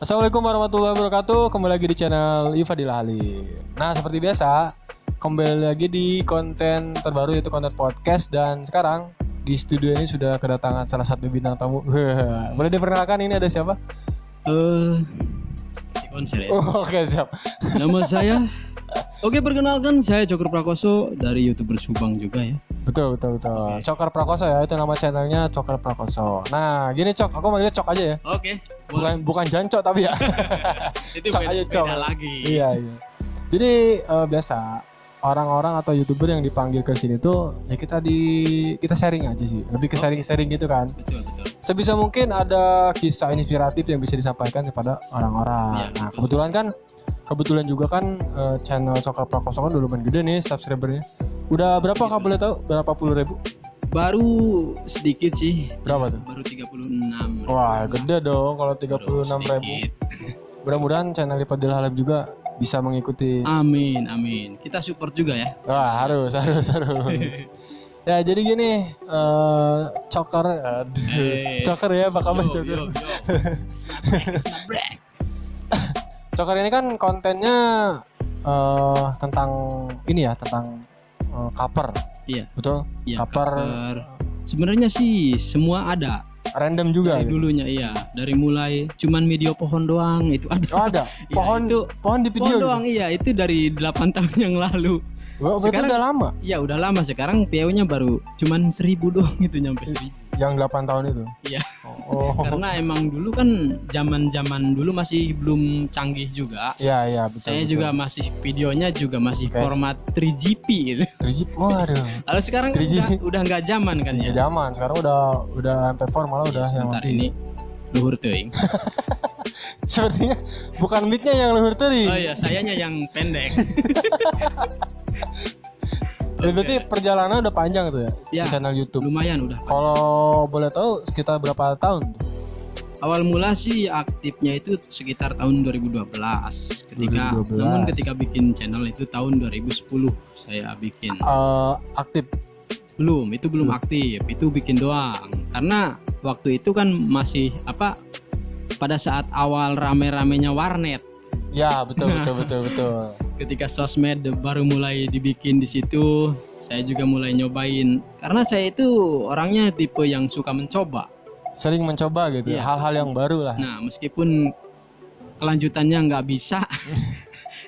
Assalamualaikum warahmatullahi wabarakatuh. Kembali lagi di channel Ifadil Ali. Nah, seperti biasa, kembali lagi di konten terbaru yaitu konten podcast. Dan sekarang di studio ini sudah kedatangan salah satu bintang tamu. Boleh diperkenalkan ini ada siapa? Konser ya. Oke, siap. Nama saya. Oke, perkenalkan saya Cokro Prakoso dari YouTuber Subang juga ya. Betul. Cokar Prakoso ya, itu nama channelnya Cokar Prakoso. Nah, gini Cok, aku manggilnya Cok aja ya. Oke. Bukan Jancok tapi ya. Itu Cok beda, aja Cok. beda lagi. Iya. Jadi biasa orang-orang atau YouTuber yang dipanggil ke sini tuh ya kita sharing aja sih. Lebih ke sharing gitu kan. Betul. Sebisa mungkin ada kisah inspiratif yang bisa disampaikan kepada orang-orang. Iya, Nah, betul. kebetulan juga kan channel Cokar Prakoso kan udah lumayan gede nih subscribernya. Udah berapa Gitu. Kak boleh tahu? Berapa puluh ribu? Baru sedikit sih. Berapa tuh? Baru 36. Wah, gede dong kalau 36.000. Sedikit. Mudah-mudahan channel Ifadil Halib juga bisa mengikuti. Amin. Kita support juga ya. Wah, harus. Ya, jadi gini, Cokar ya, apa kabar Cokar? Yo. Smart break. Cokar ini kan kontennya tentang ini ya, tentang cover, Iya. betul? Iya, Cover sebenarnya sih semua ada. random juga. Dari gitu? dulunya iya, dari mulai cuman video pohon doang itu ada. Oh ada, Iya, pohon di video. pohon doang iya, itu dari 8 tahun yang lalu. Oh, berarti Sekarang- udah lama. Iya udah lama, sekarang PO-nya baru cuman 1000 doang itu, nyampe 1000. Yang 8 tahun itu. Iya. Oh. Karena emang dulu kan zaman dulu masih belum canggih juga. Iya, betul. Saya betul. juga masih videonya juga masih Oke. format 3GP gitu. 3GP, waduh. Kalau sekarang 3GP. udah nggak zaman kan Ya ya. zaman, sekarang udah MP4 malah udah yang Sebentar lebih. ini luhur teuing. Sepertinya bukan mic-nya yang luhur tadi. Oh iya, sayanya yang pendek. Jadi berarti perjalanan udah panjang tuh ya, Ya, di channel YouTube. lumayan udah. Kalau boleh tahu sekitar berapa tahun tuh? Awal mula sih aktifnya itu sekitar tahun 2012. 2012. Namun ketika bikin channel itu tahun 2010 saya bikin. Aktif. Itu belum aktif, itu bikin doang. Karena waktu itu kan masih pada saat awal rame-ramenya warnet. Ya, betul. Ketika sosmed baru mulai dibikin di situ, saya juga mulai nyobain. Karena saya itu orangnya tipe yang suka mencoba. Sering mencoba gitu, Iya. hal-hal yang baru lah. Nah, meskipun kelanjutannya nggak bisa,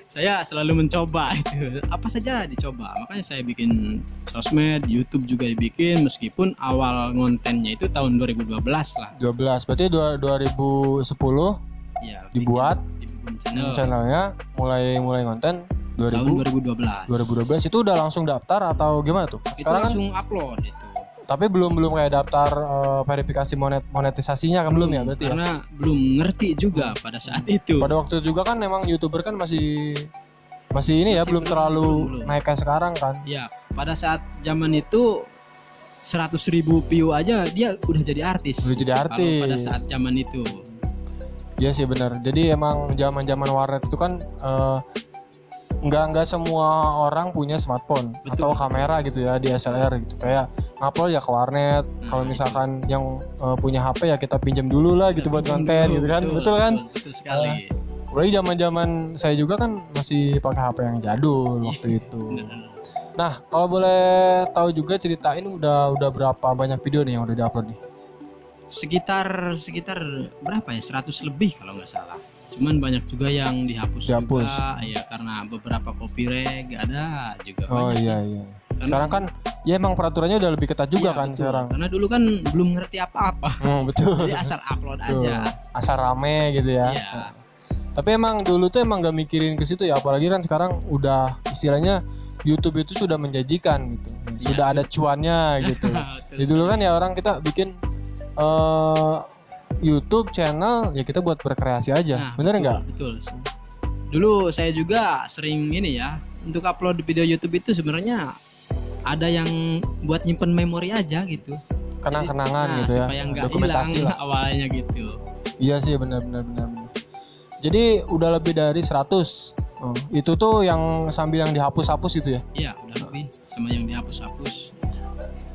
saya selalu mencoba itu. Apa saja dicoba. Makanya saya bikin sosmed, YouTube juga dibikin, meskipun awal kontennya itu tahun 2012 lah. 12, berarti 2010 Ya, dibuat dibikin channel channelnya, mulai konten tahun 2012. 2012 itu udah langsung daftar atau gimana tuh? Itu Sekarang kan, langsung upload itu. tapi belum kayak daftar verifikasi monetisasinya kan belum ya berarti ya? Karena belum ngerti juga pada saat itu. Pada waktu itu juga kan memang YouTuber kan masih ini ya, Masih belum terlalu belum. naik kayak sekarang kan. Ya, pada saat zaman itu 100.000 view aja dia udah jadi artis. Udah jadi Kalau artis. pada saat zaman itu. Iya sih benar. Jadi emang zaman warnet itu kan nggak semua orang punya smartphone. Betul. Atau kamera gitu ya, DSLR gitu. Kayak ngupload ya ke warnet. Kalau misalkan yang punya HP ya kita pinjam dulu lah gitu buat konten gitu kan. Betul kan? Betul sekali. Mulai zaman saya juga kan masih pakai HP yang jadul waktu itu. Benar. Nah, kalau boleh tahu juga ceritain udah berapa banyak video nih yang udah diupload nih? Sekitar berapa ya? 100 lebih kalau nggak salah. Cuman banyak juga yang dihapus. Dihapus. Juga, ya karena beberapa copyright ada juga Oh banyak. iya. Sekarang kan ya emang peraturannya udah lebih ketat juga Iya, kan betul. sekarang. Karena dulu kan belum ngerti apa-apa. Betul. Jadi asal upload Betul. aja. Asal rame gitu ya. Iya. Tapi emang dulu tuh emang gak mikirin ke situ ya, apalagi kan sekarang udah istilahnya YouTube itu sudah menjanjikan gitu. Iya. Sudah ada cuannya gitu. Betul Jadi dulu kan ya orang kita bikin YouTube channel ya kita buat berkreasi aja. Nah, Bener nggak? Betul. Dulu saya juga sering ini ya, untuk upload video YouTube itu sebenarnya ada yang buat nyimpen memori aja gitu. Kenang-kenangan Jadi, gitu ya. supaya nggak Dokumentasi hilang lah. awalnya gitu. Iya sih benar. Jadi udah lebih dari 100. Itu tuh yang sambil yang dihapus-hapus itu ya. Iya, udah lebih sama yang dihapus-hapus.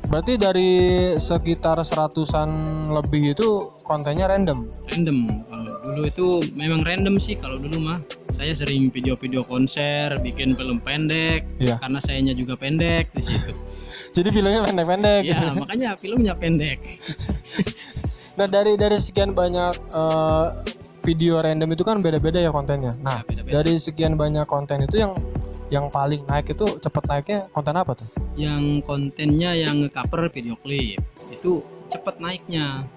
Berarti dari sekitar 100-an lebih itu kontennya random. Random. Kalau Dulu itu memang random sih kalau dulu mah. Saya sering video-video konser, bikin film pendek, Iya. karena sayanya juga pendek di situ. Jadi filmnya pendek-pendek. Ya, makanya filmnya pendek. Nah dari sekian banyak video random itu kan beda-beda ya kontennya. Nah Ya, beda-beda. dari sekian banyak konten itu yang paling naik itu cepet naiknya konten apa tuh? Yang kontennya yang nge-cover video klip itu cepat naiknya.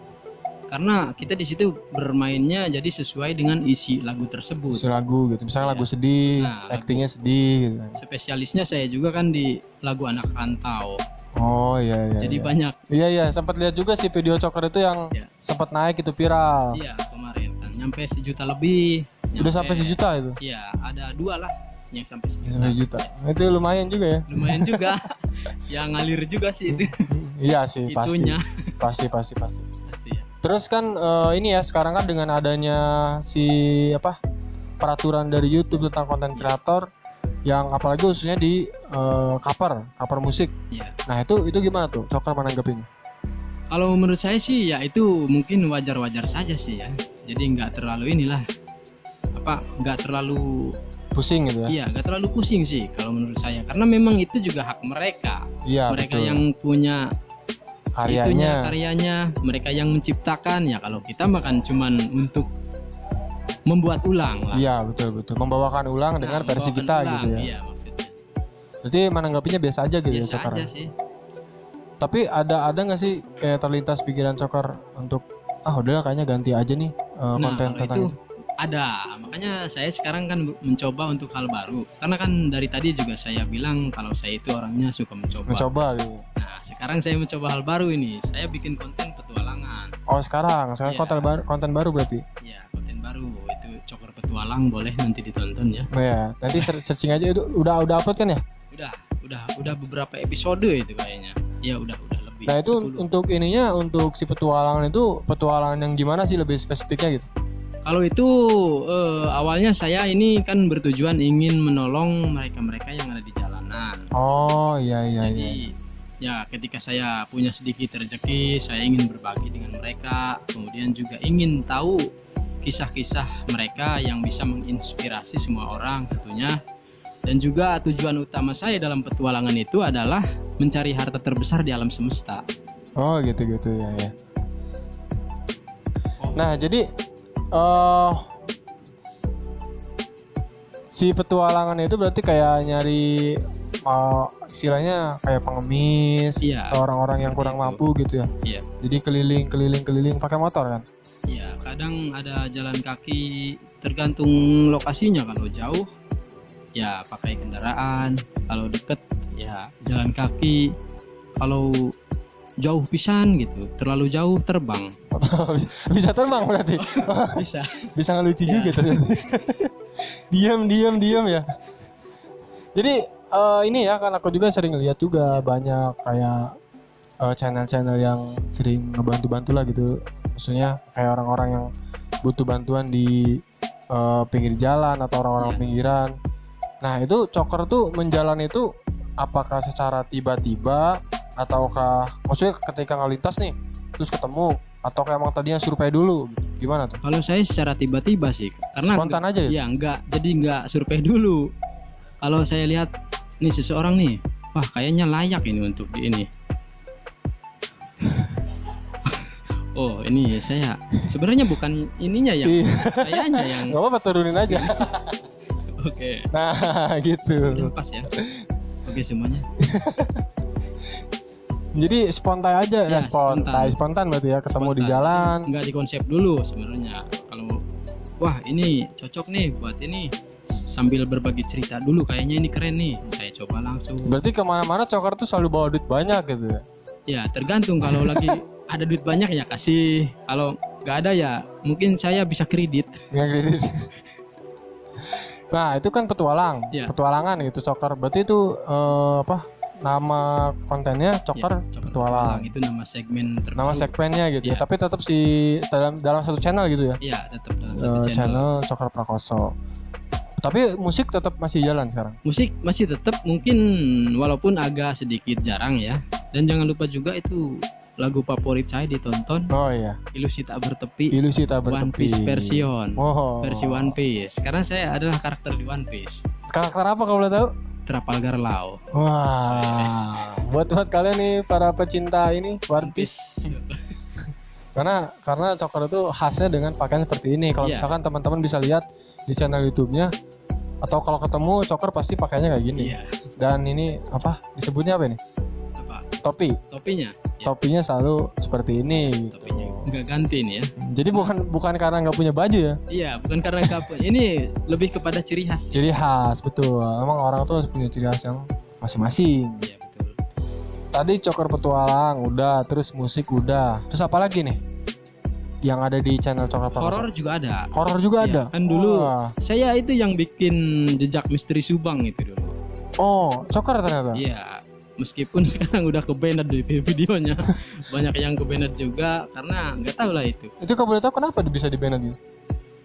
Karena kita di situ bermainnya jadi sesuai dengan isi lagu tersebut. Isi lagu gitu, misalnya Iya. lagu sedih, Nah, actingnya sedih gitu kan. Spesialisnya saya juga kan di lagu anak rantau. Oh iya iya. Jadi iya. banyak. Iya sempat lihat juga sih video Coker itu yang Ya. sempat naik itu viral. Iya, kemarin kan nyampe 1 juta lebih. Udah sampai 1 juta itu. Iya, ada 2 lah yang sampai 1 juta. 1 juta. Itu lumayan juga ya. Lumayan juga. Ya ngalir juga sih itu. Iya sih pasti. Itunya. Pasti. Pasti ya. Terus kan ini ya sekarang kan dengan adanya peraturan dari YouTube tentang konten kreator yang apalagi khususnya di cover musik. Iya. Nah itu gimana tuh Coker menanggapinya? Kalau menurut saya sih ya itu mungkin wajar-wajar saja sih ya. Jadi nggak terlalu nggak terlalu Pusing gitu ya? iya nggak terlalu pusing sih kalau menurut saya. Karena memang itu juga hak mereka. Iya Mereka betul. yang punya itunya, karyanya. karyanya, mereka yang menciptakan ya. Kalau kita makan cuman untuk membuat ulang lah. Iya betul membawakan ulang dengan Nah, versi membawakan kita ulang, gitu ya. Iya maksudnya. Jadi menanggapinya biasa aja gitu ya Biasa Coker. aja sih. Tapi ada nggak sih kayak terlintas pikiran Coker untuk udahlah kayaknya ganti aja nih konten kalau tentang itu ada. Makanya saya sekarang kan mencoba untuk hal baru. Karena kan dari tadi juga saya bilang kalau saya itu orangnya suka mencoba gitu. Nah, sekarang saya mencoba hal baru ini. Saya bikin konten petualangan. Oh sekarang Iya. konten baru berarti. Ya, konten baru itu Coker Petualang, boleh nanti ditonton ya. Oh ya, nanti searching aja itu udah upload kan ya? Udah beberapa episode itu kayaknya. Ya udah lebih. Nah itu 10. untuk ininya untuk si petualangan itu petualangan yang gimana sih lebih spesifiknya gitu? Kalau itu awalnya saya ini kan bertujuan ingin menolong mereka-mereka yang ada di jalanan. Oh iya. Jadi ya ketika saya punya sedikit rezeki, saya ingin berbagi dengan mereka. Kemudian juga ingin tahu kisah-kisah mereka yang bisa menginspirasi semua orang tentunya. Dan juga tujuan utama saya dalam petualangan itu adalah mencari harta terbesar di alam semesta. Oh gitu ya. Nah jadi si petualangan itu berarti kayak nyari istilahnya kayak pengemis Iya. atau orang-orang yang Seperti kurang itu. mampu gitu ya. Iya. Jadi keliling pakai motor kan? Ya, kadang ada jalan kaki tergantung lokasinya. Kalau jauh ya pakai kendaraan, kalau deket ya jalan kaki. Kalau jauh pisan gitu, terlalu jauh terbang. Bisa terbang berarti. Bisa. Bisa ngelucu Ya. juga ternyata. diam ya. Jadi ini ya kan aku juga sering lihat juga banyak kayak channel-channel yang sering ngebantu-bantu lah gitu. Maksudnya kayak orang-orang yang butuh bantuan di pinggir jalan atau orang-orang Iya. pinggiran. Nah itu Coker tuh menjalan itu apakah secara tiba-tiba ataukah maksudnya ketika ngelintas nih terus ketemu atau kayak emang tadinya survei dulu gimana tuh? Kalau saya secara tiba-tiba sih, karena Spontan aja ya? ya nggak survei dulu. Kalau saya lihat nih seseorang nih, wah kayaknya layak ini untuk di ini. Oh ini saya sebenarnya bukan ininya yang Iya. sayanya yang Gak apa-apa turunin aja. oke. Nah gitu. Udah pas ya. Oke semuanya. Jadi spontan aja ya, Ya, spontan berarti ya ketemu di Spontan. jalan. Nggak dikonsep dulu sebenarnya. Kalau wah ini cocok nih buat ini, sambil berbagi cerita dulu kayaknya ini keren nih, saya coba langsung. Berarti kemana-mana Coker tuh selalu bawa duit banyak gitu ya. Ya tergantung, kalau lagi ada duit banyak ya kasih, kalau nggak ada ya mungkin saya bisa kredit. Nggak kredit. Nah itu kan Ya. petualangan gitu Coker. Berarti itu nama kontennya Coker Ya, petualang. Itu nama segmen terbaru. Nama segmennya gitu ya. Ya. Tapi tetap dalam satu channel gitu ya. Iya tetap dalam satu channel. Channel Coker Prakoso. Tapi musik tetap masih jalan sekarang. Musik masih tetap, mungkin walaupun agak sedikit jarang ya. Dan jangan lupa juga itu lagu favorit saya ditonton, Oh iya, Ilusi Tak Bertepi, Ilusi Tak One Bertepi. Piece version. Oh. Versi One Piece. Sekarang saya adalah karakter di One Piece. Karakter apa kalau boleh tahu? Trafalgar Law. Wah, buat kalian nih para pecinta ini One Piece. Karena Coker itu khasnya dengan pakaian seperti ini. Kalau Iya. misalkan teman-teman bisa lihat di channel YouTube-nya atau kalau ketemu Coker pasti pakainya kayak gini. Iya. Dan ini apa? Disebutnya apa ini? Apa? Topi. Topinya? Ya, Topinya selalu seperti ini. Gitu. topinya nggak ganti nih ya. Jadi bukan karena nggak punya baju ya. Iya, bukan karena kapal. Ini lebih kepada ciri khas. Ciri khas, betul. Emang orang tuh harus punya ciri khas yang masing-masing. Iya, betul. Tadi Coker Petualang udah, terus musik udah. Terus apa lagi nih? Yang ada di channel Coker Petualang. Horor juga ada. Horor juga Iya, ada. kan dulu Wah. saya itu yang bikin Jejak Misteri Subang itu dulu. Oh, Coker ternyata. Iya, meskipun sekarang udah ke-banned di videonya. Banyak yang ke-banned juga karena nggak tahu lah itu. Itu kalau boleh tahu kenapa bisa di-ban gitu?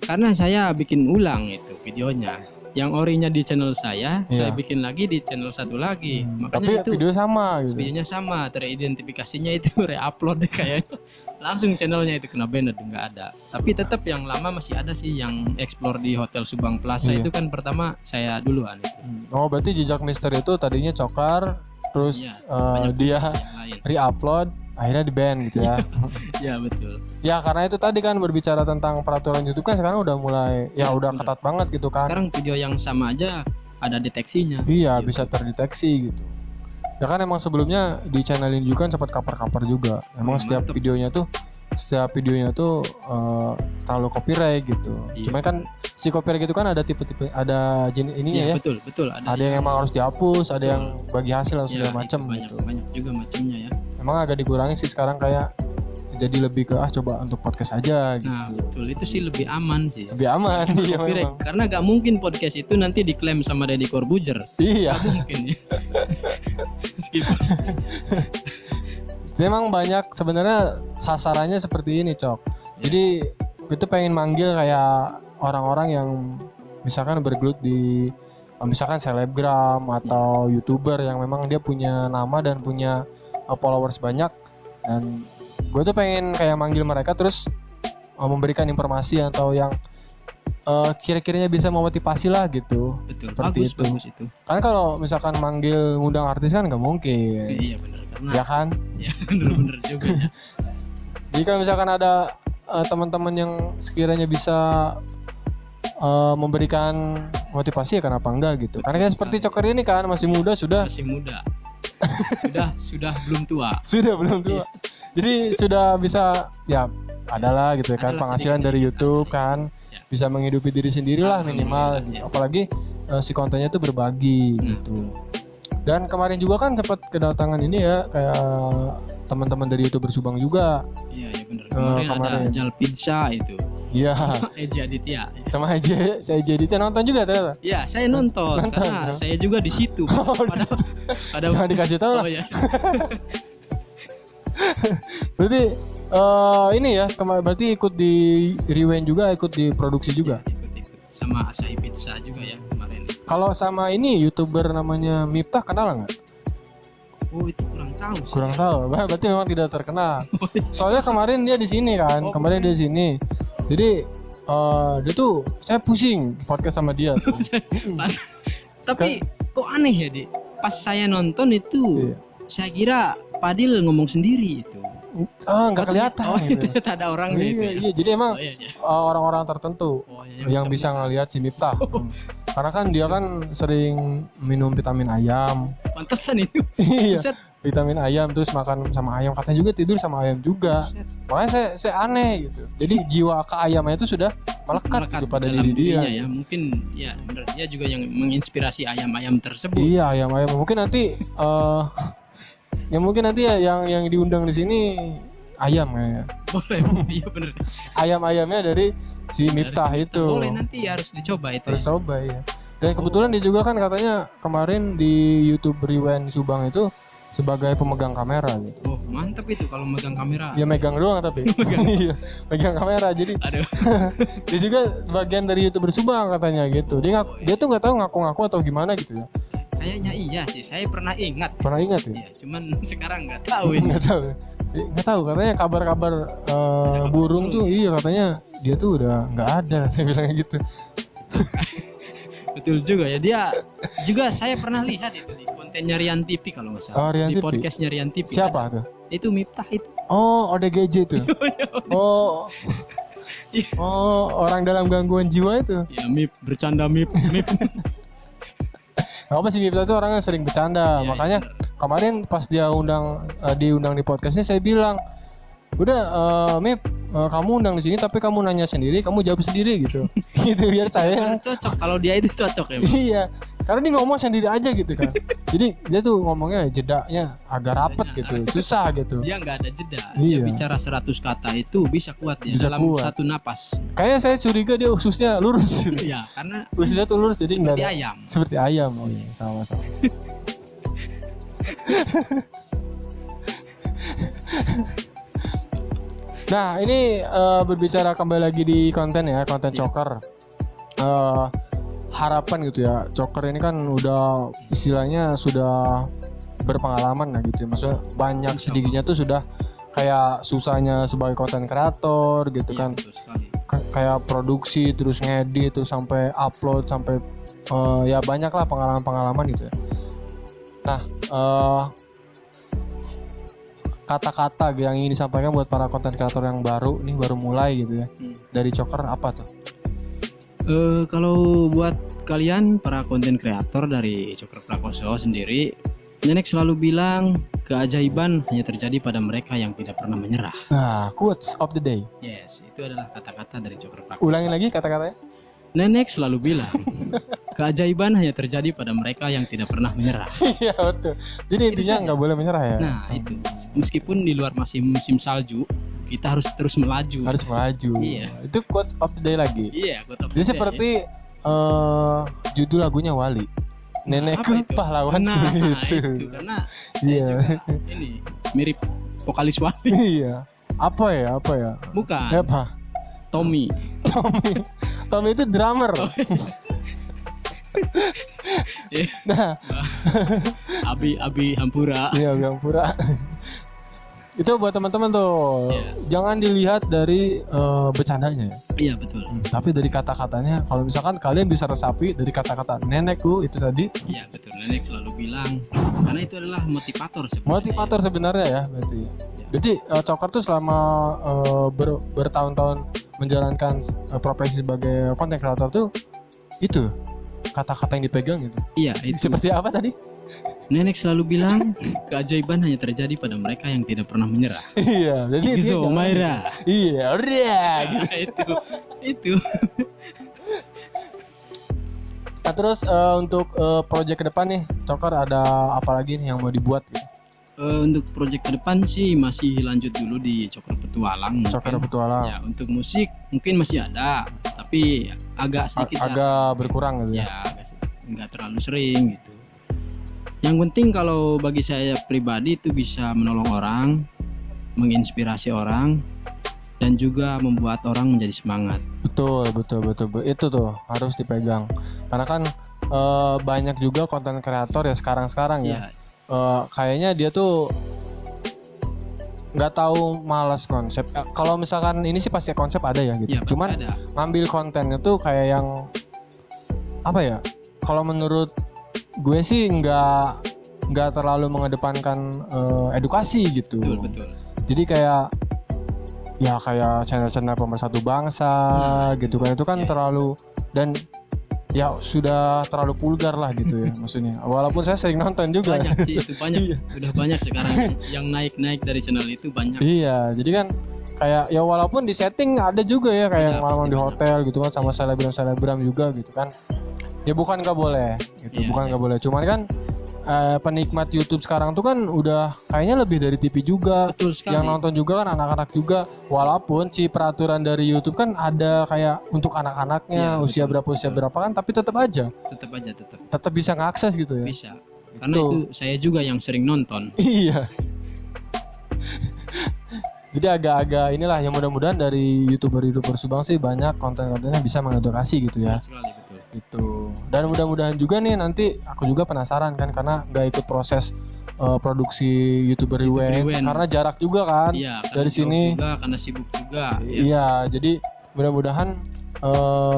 Karena saya bikin ulang itu videonya. Yang orinya di channel saya Iya. bikin lagi di channel satu lagi. Tapi Makanya itu video sama gitu. videonya sama, teridentifikasinya itu re-upload deh kayaknya. Langsung channelnya itu kena banned, nggak ada. Tapi tetap yang lama masih ada sih, yang explore di Hotel Subang Plaza Iya. itu kan pertama saya duluan itu. Oh, berarti Jejak Misteri itu tadinya Coker, terus Iya, banyak dia yang lain. re-upload, akhirnya di-ban gitu ya. Iya, betul. Ya karena itu tadi kan berbicara tentang peraturan YouTube kan sekarang udah mulai ya udah bener. ketat banget gitu kan. Sekarang video yang sama aja ada deteksinya. Iya, Gitu. bisa terdeteksi gitu. Ya kan emang sebelumnya di channel ini juga kan sempat cover-cover juga. Emang setiap Mantep. videonya tuh terlalu copyright gitu. Iya. Cuman kan si copyright gitu kan ada tipe-tipe, ada jenis ininya Iya, ya. betul. Ada yang emang harus dihapus, ada yang bagi hasil dan segala Iya, macam itu gitu. banyak juga macamnya ya. Emang agak dikurangi sih sekarang, kayak jadi lebih ke coba untuk podcast aja gitu. Nah, betul, itu sih lebih aman sih. Lebih aman iya Copyright. memang. Karena gak mungkin podcast itu nanti diklaim sama Deddy Corbuzier. Iya. Gak mungkin ya. Meskipun Memang banyak sebenarnya sasarannya seperti ini, Cok. Jadi itu pengen manggil kayak orang-orang yang misalkan bergelut di misalkan selebgram atau YouTuber yang memang dia punya nama dan punya followers banyak, dan gue tuh pengen kayak manggil mereka terus memberikan informasi atau yang kira-kiranya bisa memotivasi lah gitu. betul, Seperti bagus itu. itu. Kan kalau misalkan manggil ngundang artis kan nggak mungkin, Iya, benar, karena ya kan? ya bener juga ya. Jika misalkan ada teman-teman yang sekiranya bisa memberikan motivasi, ya kenapa enggak gitu. Karena kan seperti Coker ini kan masih muda, sudah Masih muda. sudah belum tua. sudah belum tua. Jadi sudah bisa ya adalah gitu ya kan Adalah penghasilan sedikit. dari YouTube kan. Ya. Bisa menghidupi diri sendiri lah minimal gitu. Ya. Apalagi si kontennya itu berbagi gitu. Dan kemarin juga kan sempat kedatangan ini ya kayak teman-teman dari YouTuber Subang juga. Iya, ya benar. Kemarin. Kemarin ada Jal Pizza itu. Iya. Eji Aditya. Sama aja saya jadi nonton juga ternyata. Ya, saya nonton Nonton, karena ya? saya juga di situ. Pada Jangan dikasih tahu lah. Oh ya. Berarti ini ya berarti ikut di Rewind juga, ikut di produksi juga. Ikut-ikut sama Asahi Pizza juga ya kemarin. Kalau sama ini YouTuber namanya Miftah kenal nggak? Oh, itu kurang tahu sih. Kurang tahu. Berarti memang tidak terkenal. Oh, iya. Soalnya kemarin dia di sini kan. Oh, Kemarin dia di sini. Jadi dia tuh saya pusing podcast sama dia tuh. Tapi kok aneh ya, Dik? Pas saya nonton itu Iya. saya kira Padil ngomong sendiri itu. Nggak kelihatan Oh, gitu. ternyata ada orangnya itu. Iya, Ya? iya. Jadi emang Oh, iya, iya. orang-orang tertentu Oh, yang bisa ngelihat si Miftah. Karena kan dia kan sering minum vitamin ayam. Pantesan itu. Iya, Buset, vitamin ayam terus makan sama ayam, katanya juga tidur sama ayam juga. buset. Makanya saya aneh gitu. Jadi jiwa ke ayamnya itu sudah melekat gitu pada dalam diri dia. dirinya ya. Mungkin ya benar, dia juga yang menginspirasi ayam-ayam tersebut. Iya, ayam-ayam. Mungkin nanti yang diundang di sini ayam kayaknya. Boleh, iya benar. Ayam-ayamnya dari si Miftah Dari- itu. Boleh, nanti harus dicoba itu. Terus Ya. coba ya. Dan kebetulan dia juga kan katanya kemarin di YouTube Rewind Subang itu sebagai pemegang kamera gitu. Oh, mantap itu kalau megang kamera. Dia megang doang tapi. Iya, megang kamera. Jadi Aduh. dia juga bagian dari YouTuber Subang katanya gitu. Dia tuh nggak tahu ngaku-ngaku atau gimana gitu ya. Kayaknya iya sih, saya pernah ingat. Pernah ingat ya? Iya, cuman sekarang nggak tahu ini. Nggak tahu katanya kabar-kabar burung tuh, iya katanya dia tuh udah nggak ada, saya bilangnya gitu. Betul juga ya, dia juga saya pernah lihat itu di kontennya Rian TV kalau nggak salah. Oh, Rian di TV. podcastnya Rian TV. Siapa tuh? Itu Miftah itu. Oh, ODGJ tuh. Oh. Oh, orang dalam gangguan jiwa itu. Ya Mip, bercanda Mip. Apa sih Miftah tuh orangnya sering bercanda, Iya, makanya kemarin pas dia diundang di podcastnya saya bilang, udah Mip, kamu undang di sini tapi kamu nanya sendiri, kamu jawab sendiri gitu. Gitu biar saya. Cocok kalau dia itu cocok ya. Bang. Iya, karena dia ngomong sendiri aja gitu kan. Jadi dia tuh ngomongnya jedanya agak rapet gitu, susah gitu. Dia nggak ada jeda. Iya. Dia bicara 100 kata itu bisa kuat dia Bisa dalam kuat. satu napas. Kayaknya saya curiga dia ususnya lurus. Iya, karena Ususnya tuh lurus jadi nggak seperti ada. ayam. Seperti ayam. Oh iya, sama-sama. Nah ini berbicara kembali lagi di konten ya, konten Iya. Coker. Harapan gitu ya, Coker ini kan udah istilahnya sudah berpengalaman lah gitu ya. Maksudnya banyak Insya sedikitnya tuh sudah kayak susahnya sebagai konten kreator gitu Iya, kan. betul sekali. Kayak produksi terus ngedit terus sampai upload sampai ya banyak lah pengalaman-pengalaman gitu ya. Nah kata-kata yang ingin disampaikan buat para konten kreator yang baru nih, baru mulai gitu ya, dari Coker apa tuh? Kalau buat kalian para konten kreator dari Coker Prakoso sendiri, Nenek selalu bilang keajaiban hanya terjadi pada mereka yang tidak pernah menyerah. Nah, quotes of the day. Yes, itu adalah kata-kata dari Coker Prakoso. Ulangi lagi kata-katanya. Nenek selalu bilang keajaiban hanya terjadi pada mereka yang tidak pernah menyerah. Iya betul. Jadi intinya saja. nggak boleh menyerah ya. Nah itu, meskipun di luar masih musim salju, kita harus terus melaju. Harus melaju. Iya. Itu quotes of the day lagi. Iya, kota Jadi seperti judul lagunya Wali. Nenekku pahlawan. Nah, Gitu. itu karena Iya. saya juga ini mirip vokalis Wali. Iya. Apa ya? Bukan, Apa? Tommy. Tommy itu drummer. Iya. Nah, Abi Hampura. iya yang pura. Itu buat teman-teman tuh, Iya. jangan dilihat dari bercandanya ya. Iya betul. Tapi dari kata-katanya, kalau misalkan kalian bisa resapi dari kata-kata nenekku itu tadi, Iya betul. Nenek selalu bilang karena itu adalah motivator sebenarnya. motivator sebenarnya ya berarti. Jadi Coker tuh selama bertahun-tahun menjalankan profesi sebagai konten kreator tuh itu kata-kata yang dipegang gitu. Iya itu. Seperti apa tadi? Nenek selalu bilang keajaiban hanya terjadi pada mereka yang tidak pernah menyerah. Iya, jadi dia Izo jangan- Maira. Iya, udah gitu. Itu. Nah, terus untuk project ke depan nih, Coker ada apa lagi nih yang mau dibuat gitu? Untuk proyek ke depan sih masih lanjut dulu di Coker Petualang. mungkin. Coker Petualang. Ya, untuk musik mungkin masih ada, tapi agak sedikit Agak berkurang gitu ya. ya, nggak terlalu sering gitu. Yang penting kalau bagi saya pribadi itu bisa menolong orang, menginspirasi orang, dan juga membuat orang menjadi semangat. Betul. Itu tuh harus dipegang. Karena kan banyak juga konten kreator ya sekarang ya. Ya, Kayaknya dia tuh nggak tahu malas konsep. Kalau misalkan ini sih pasti konsep ada ya gitu. ya pasti Cuman ada. ngambil kontennya tuh kayak yang apa ya? Kalau menurut gue sih nggak terlalu mengedepankan edukasi gitu. Betul. Jadi kayak channel-channel pemersatu bangsa gitu kan, itu kan Iya. terlalu, dan ya sudah terlalu vulgar lah gitu ya maksudnya. Walaupun saya sering nonton juga. Banyak sih itu banyak. Iya. Udah banyak sekarang yang naik dari channel itu banyak. Iya, jadi kan kayak ya walaupun di setting ada juga ya kayak Ada, malam pasti di banyak. hotel gitu kan sama selebgram juga gitu kan. Ya bukan nggak boleh gitu, Iya, bukan iya. nggak boleh. Cuman kan penikmat YouTube sekarang tuh kan udah kayaknya lebih dari TV juga. Betul sekali. Yang nonton juga kan anak-anak juga. Walaupun si peraturan dari YouTube kan ada kayak untuk anak-anaknya Iya, usia betul, berapa kan, tapi tetap aja tetap bisa ngakses gitu ya. bisa. Karena itu saya juga yang sering nonton. Iya. Jadi agak-agak inilah yang mudah-mudahan dari YouTuber Subang sih banyak konten-kontennya bisa mengedukasi gitu ya. Betul sekali, betul. gitu. Dan mudah-mudahan juga nih nanti aku juga penasaran kan karena nggak ikut proses produksi YouTuber Rewind karena jarak juga kan Iya, dari sini juga, karena sibuk juga. Ya. iya jadi mudah-mudahan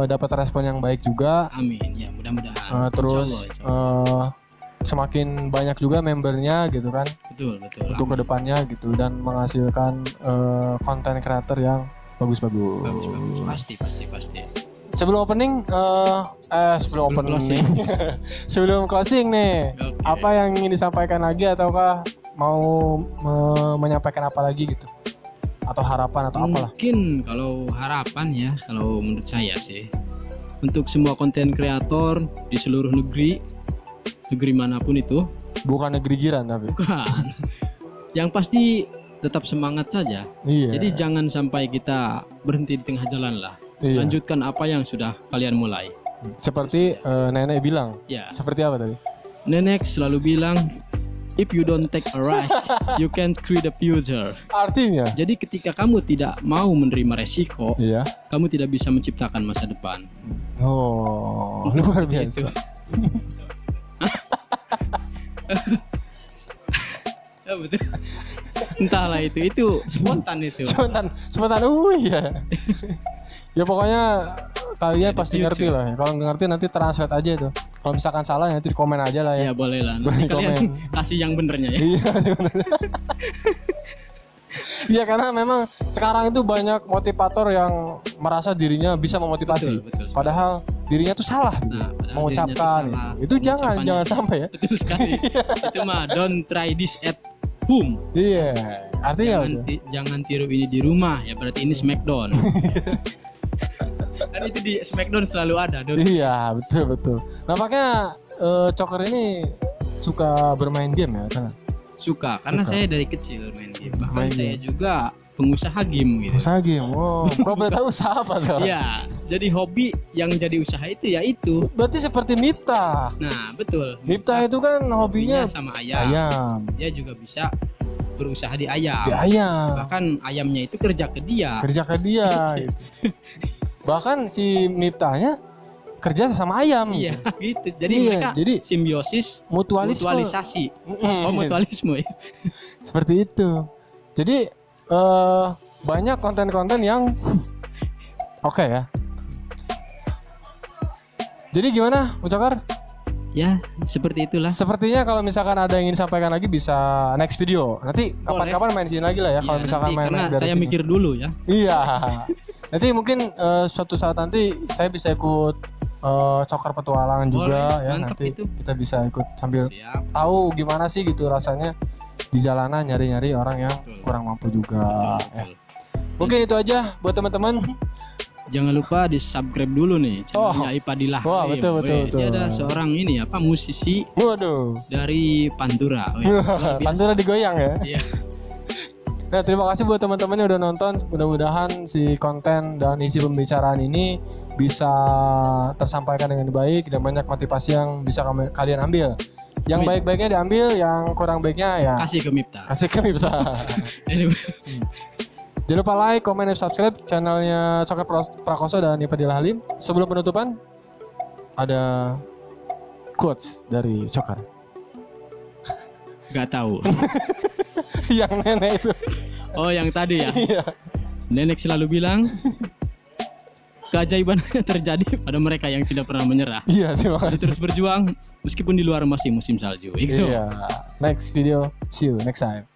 dapat respon yang baik juga. Amin ya, mudah-mudahan. Terus Insya Allah. semakin banyak juga membernya gitu kan Betul. untuk Amin. kedepannya gitu dan menghasilkan konten kreator yang bagus-bagus. Bagus. Pasti. Sebelum opening, sebelum opening, closing. sebelum closing nih, Oke. apa yang ingin disampaikan lagi ataukah mau menyampaikan apa lagi gitu? Atau harapan atau apalah? Mungkin kalau harapan ya, kalau menurut saya sih, untuk semua konten kreator di seluruh negeri manapun itu, Bukan negeri jiran tapi. bukan. Yang pasti tetap semangat saja. Iya. Jadi jangan sampai kita berhenti di tengah jalan lah. Iya. Lanjutkan apa yang sudah kalian mulai. Seperti nenek bilang. Ya, Seperti apa tadi? nenek selalu bilang, if you don't take a risk, you can't create a future. Artinya? Jadi ketika kamu tidak mau menerima resiko, Iya. kamu tidak bisa menciptakan masa depan. Oh, luar biasa. Ya, betul. Entahlah itu spontan itu. Sebentar, ya. Ya pokoknya kalian pasti ngerti lah. Kalau nggak ngerti nanti translate aja itu. Kalau misalkan salah nanti di komen aja lah ya. Ya boleh lah. Boleh Nanti kalian komen. kasih yang benernya ya. Iya. Iya karena memang sekarang itu banyak motivator yang merasa dirinya bisa memotivasi. Betul. Padahal dirinya tuh salah gitu. Nah, padahal mengucapkan dirinya tuh salah. itu jangan Pengucapannya. sampai ya. Betul sekali. Itu mah don't try this at home. Iya. Artinya Jangan tiru ini di rumah ya, berarti ini Smackdown. Kan itu di Smackdown selalu ada. iya betul. Nampaknya Coker ini suka bermain game ya kan? Suka karena Suka. saya dari kecil main game. Bahkan Main saya game. juga pengusaha game gitu. Usaha game. Wow. Kalau boleh tahu usaha apa sekarang? Iya, jadi hobi yang jadi usaha itu ya itu. Berarti seperti Miftah. Nah, betul. Miftah itu kan hobinya sama ayam. ayam. Dia juga bisa berusaha di ayam. Di ayam. Bahkan ayamnya itu kerja ke dia. Kerja ke dia. gitu. Bahkan si Miftahnya kerja sama ayam. Iya, gitu. Jadi Iya, mereka jadi simbiosis, mutualisasi. Oh, mutualisme ya. Seperti itu. Jadi banyak konten-konten yang oke ya. Jadi gimana, Ucakar? Ya, seperti itulah. Sepertinya kalau misalkan ada yang ingin disampaikan lagi bisa next video. Nanti kapan-kapan main sini lagi lah ya. Kalau Iya, misalkan nanti, main karena dari saya sini. mikir dulu ya. Iya. Nanti mungkin suatu saat nanti saya bisa ikut Coker petualangan juga Boleh, ya. mantap Nanti itu. kita bisa ikut sambil Siap. tahu gimana sih gitu rasanya di jalanan nyari-nyari orang yang Betul. kurang mampu juga. Betul. Mungkin itu aja buat teman-teman. Jangan lupa di subscribe dulu nih channelnya Ipadillah. Wah, betul. Dia ada seorang ini apa musisi Waduh. dari Pantura. Luar biasa. Pantura digoyang ya. Iya. Nah, terima kasih buat teman-teman yang udah nonton. Mudah-mudahan si konten dan isi pembicaraan ini bisa tersampaikan dengan baik dan banyak motivasi yang bisa kalian ambil. Yang Amin. baik-baiknya diambil, yang kurang baiknya ya Kasih ke Miftah. kasih ke Miftah. Jangan lupa like, comment, dan subscribe channelnya Coker Prakoso dan Ipadillah Halim. Sebelum penutupan, ada quotes dari Coker. Gak tahu. Yang nenek itu. Oh, yang tadi ya. Iya. Nenek selalu bilang keajaiban terjadi pada mereka yang tidak pernah menyerah. Iya, terima Jadi kasih. terus berjuang meskipun di luar masih musim salju. Ikso. Iya. Next video. See you next time.